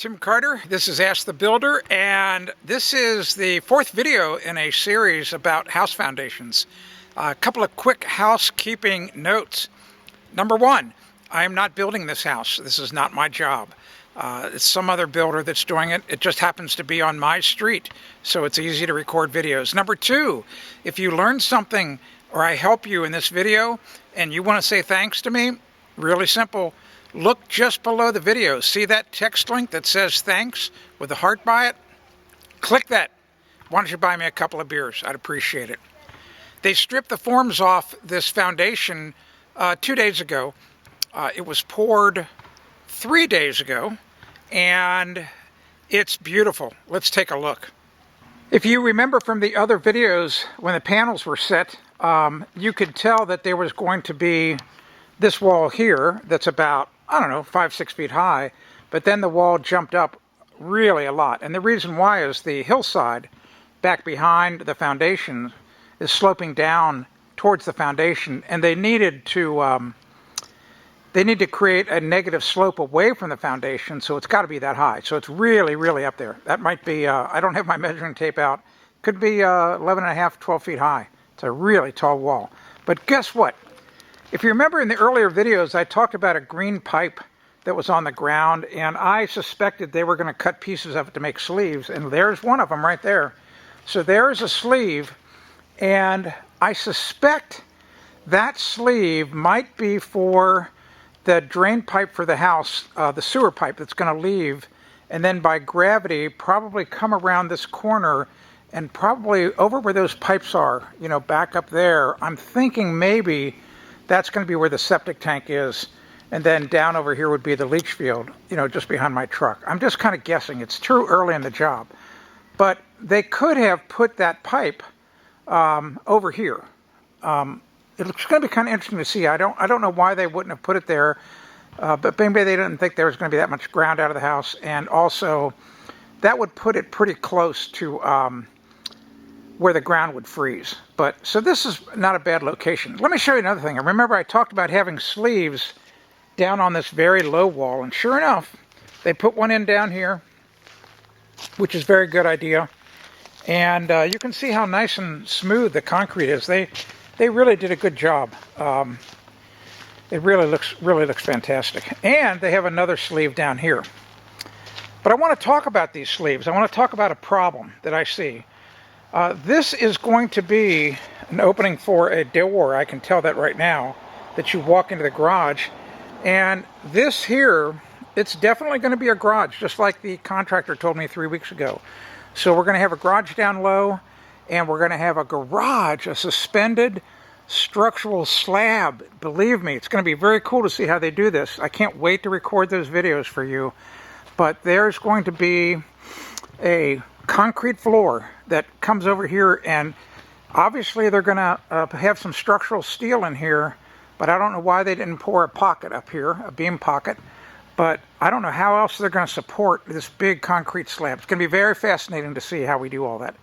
Tim Carter. This is Ask the Builder, and this is the fourth video in a series about house foundations. A couple of quick housekeeping notes. Number one, I am not building this house. This is not my job. It's some other builder that's doing it. It just happens to be on my street, so it's easy to record videos. Number two, if you learn something or I help you in this video and you want to say thanks to me, really simple. Look just below the video. See that text link that says thanks with a heart by it? Click that. Why don't you buy me a couple of beers? I'd appreciate it. They stripped the forms off this foundation 2 days ago. It was poured 3 days ago, and it's beautiful. Let's take a look. If you remember from the other videos, when the panels were set, you could tell that there was going to be this wall here that's about, 5-6 feet high, but then the wall jumped up really a lot. And the reason why is the hillside back behind the foundation is sloping down towards the foundation, and they needed to create a negative slope away from the foundation, so it's got to be that high. So it's really, really up there. That might be, I don't have my measuring tape out, could be 11 and a half, 12 feet high. It's a really tall wall. But guess what? If you remember in the earlier videos, I talked about a green pipe that was on the ground, and I suspected they were going to cut pieces of it to make sleeves, and there's one of them right there. So there's a sleeve, and I suspect that sleeve might be for the drain pipe for the house, the sewer pipe that's going to leave, and then by gravity probably come around this corner and probably over where those pipes are, back up there. I'm thinking maybe that's going to be where the septic tank is, and then down over here would be the leach field, just behind my truck. I'm just kind of guessing. It's too early in the job. But they could have put that pipe over here. It's going to be kind of interesting to see. I don't know why they wouldn't have put it there, but maybe they didn't think there was going to be that much ground out of the house, and also that would put it pretty close to where the ground would freeze. So this is not a bad location. Let me show you another thing. Remember I talked about having sleeves down on this very low wall, and sure enough, they put one in down here, which is a very good idea. And you can see how nice and smooth the concrete is. They really did a good job. It really looks fantastic. And they have another sleeve down here. But I want to talk about these sleeves. I want to talk about a problem that I see. This is going to be an opening for a door. I can tell that right now, that you walk into the garage. And this here, it's definitely going to be a garage, just like the contractor told me 3 weeks ago. So we're going to have a garage down low, and we're going to have a garage, a suspended structural slab. Believe me, it's going to be very cool to see how they do this. I can't wait to record those videos for you. But there's going to be a concrete floor that comes over here, and obviously they're going to have some structural steel in here, but I don't know why they didn't pour a pocket up here, a beam pocket. But I don't know how else they're going to support this big concrete slab. It's going to be very fascinating to see how we do all that.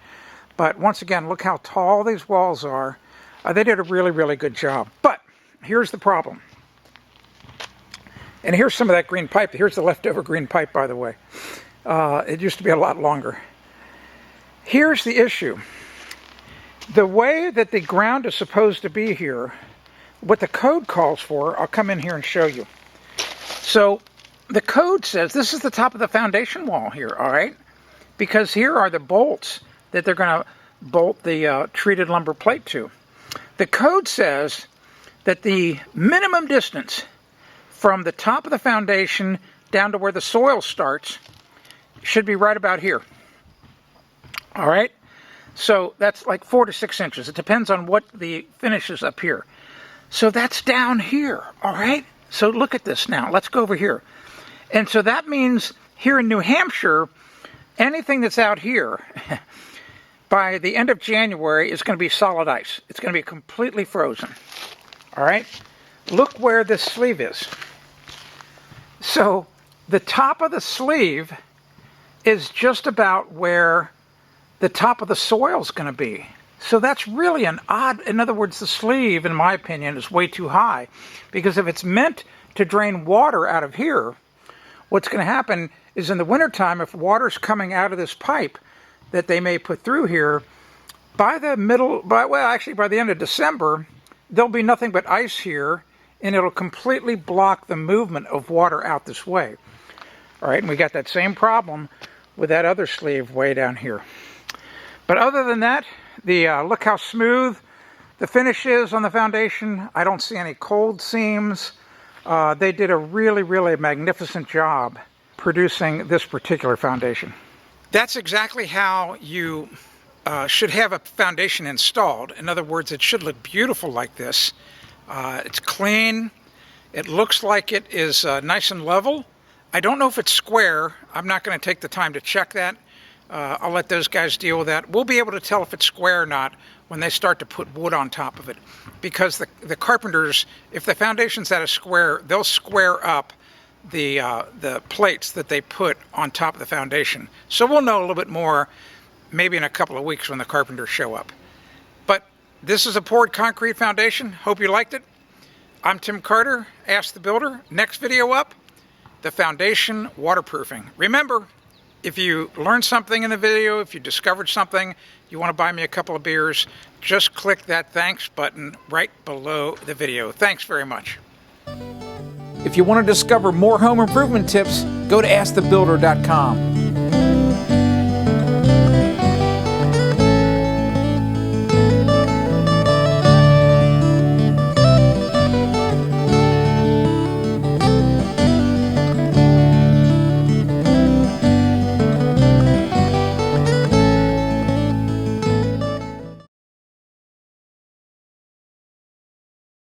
But once again, look how tall these walls are. They did a really, really good job. But here's the problem. And here's some of that green pipe. Here's the leftover green pipe, by the way. It used to be a lot longer. Here's the issue. The way that the ground is supposed to be here, what the code calls for, I'll come in here and show you. So the code says this is the top of the foundation wall here, all right? Because here are the bolts that they're going to bolt the treated lumber plate to. The code says that the minimum distance from the top of the foundation down to where the soil starts should be right about here. All right? So that's like 4 to 6 inches. It depends on what the finish is up here. So that's down here, all right? So look at this now. Let's go over here. And so that means here in New Hampshire, anything that's out here by the end of January is going to be solid ice. It's going to be completely frozen. All right? Look where this sleeve is. So the top of the sleeve is just about where the top of the soil is going to be. So that's really an odd, in other words, the sleeve, in my opinion, is way too high. Because if it's meant to drain water out of here, what's going to happen is in the wintertime, if water's coming out of this pipe that they may put through here, by the end of December, there'll be nothing but ice here, and it'll completely block the movement of water out this way. All right, and we got that same problem with that other sleeve way down here. But other than that, look how smooth the finish is on the foundation. I don't see any cold seams. They did a really, really magnificent job producing this particular foundation. That's exactly how you should have a foundation installed. In other words, it should look beautiful like this. It's clean. It looks like it is nice and level. I don't know if it's square. I'm not going to take the time to check that. I'll let those guys deal with that. We'll be able to tell if it's square or not when they start to put wood on top of it. Because the carpenters, if the foundation's at a square, they'll square up the plates that they put on top of the foundation. So we'll know a little bit more maybe in a couple of weeks when the carpenters show up. But this is a poured concrete foundation. Hope you liked it. I'm Tim Carter, Ask the Builder. Next video up, the foundation waterproofing. Remember, if you learned something in the video, if you discovered something, you want to buy me a couple of beers, just click that thanks button right below the video. Thanks very much. If you want to discover more home improvement tips, go to AskTheBuilder.com.